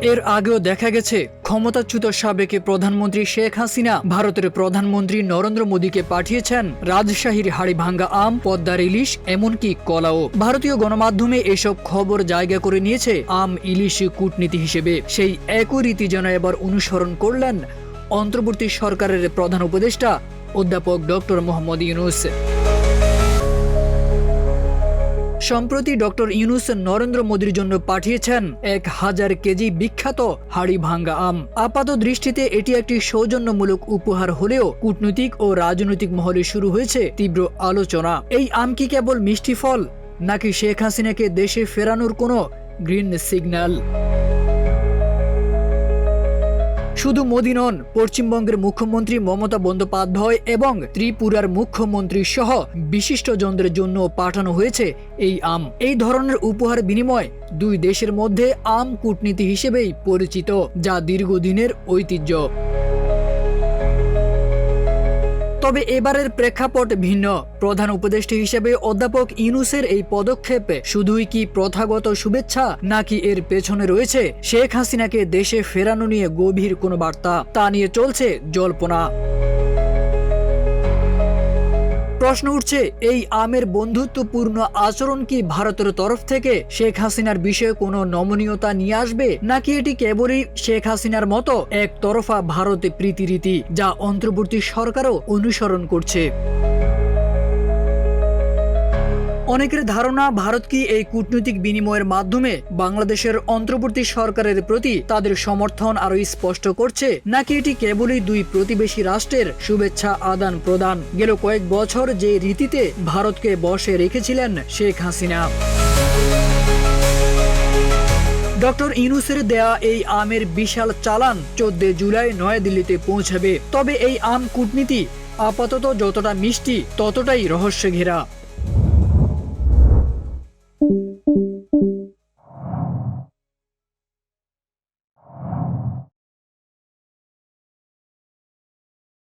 এর আগেও দেখা গেছে ক্ষমতাচ্যুত সাবেক প্রধানমন্ত্রী শেখ হাসিনা ভারতের প্রধানমন্ত্রী নরেন্দ্র মোদীকে পাঠিয়েছেন রাজশাহীর হাড়িভাঙ্গা আম, পদ্মার ইলিশ, এমনকি কলাও। ভারতীয় গণমাধ্যমে এসব খবর জায়গা করে নিয়েছে আম ইলিশ কূটনীতি হিসেবে। সেই একই রীতি যেন এবার অনুসরণ করলেন অন্তর্বর্তী সরকারের প্রধান উপদেষ্টা অধ্যাপক ডক্টর মোহাম্মদ ইউনূস। সম্প্রতি ডক্টর ইউনূস নরেন্দ্র মোদীর জন্য পাঠিয়েছেন 1000 কেজি বিখ্যাত হাড়িভাঙ্গা আম। আপাত দৃষ্টিতে এটি একটি সৌজন্যমূলক উপহার হলেও কূটনৈতিক ও রাজনৈতিক মহলে শুরু হয়েছে তীব্র আলোচনা। এই আম কি কেবল মিষ্টি ফল, নাকি শেখ হাসিনাকে দেশে ফেরানোর কোনো গ্রিন সিগন্যাল? শুধু মোদী নন, পশ্চিমবঙ্গের মুখ্যমন্ত্রী মমতা বন্দ্যোপাধ্যায় এবং ত্রিপুরার মুখ্যমন্ত্রী সহ বিশিষ্টজনদের জন্য পাঠানো হয়েছে এই আম। এই ধরনের উপহার বিনিময় দুই দেশের মধ্যে আম কূটনীতি হিসেবেই পরিচিত, যা দীর্ঘদিনের ঐতিহ্য। তবে এবারের প্রেক্ষাপট ভিন্ন। প্রধান উপদেষ্টা হিসেবে অধ্যাপক ইউনূসের এই পদক্ষেপ শুধুই কি প্রথাগত শুভেচ্ছা, নাকি এর পেছনে রয়েছে শেখ হাসিনাকে দেশে ফেরানো নিয়ে গভীর কোনো বার্তা? তা নিয়ে চলছে জল্পনা। প্রশ্ন উঠছে, এই আমের বন্ধুত্বপূর্ণ আচরণ কি ভারতের তরফ থেকে শেখ হাসিনার বিষয়ে কোনো নমনীয়তা নিয়ে আসবে, নাকি এটি কেবলই শেখ হাসিনার মতো একতরফা ভারতে প্রীতিরীতি যা অন্তর্বর্তী সরকারও অনুসরণ করছে? অনেকের ধারণা, ভারত কি এই কূটনৈতিক বিনিময়ের মাধ্যমে বাংলাদেশের অন্তর্বর্তী সরকারের প্রতি তাদের সমর্থন আরো স্পষ্ট করছে, নাকি এটি কেবলই দুই প্রতিবেশী রাষ্ট্রের শুভেচ্ছা আদান প্রদান? গেল কয়েক বছর যে রীতিতে ভারতকে বশে রেখেছিলেন শেখ হাসিনা। ডক্টর ইউনূসের দেয়া এই আমের বিশাল চালান 14 জুলাই নয়াদিল্লিতে পৌঁছাবে। তবে এই আম কূটনীতি আপাতত যতটা মিষ্টি ততটাই রহস্য ঘেরা।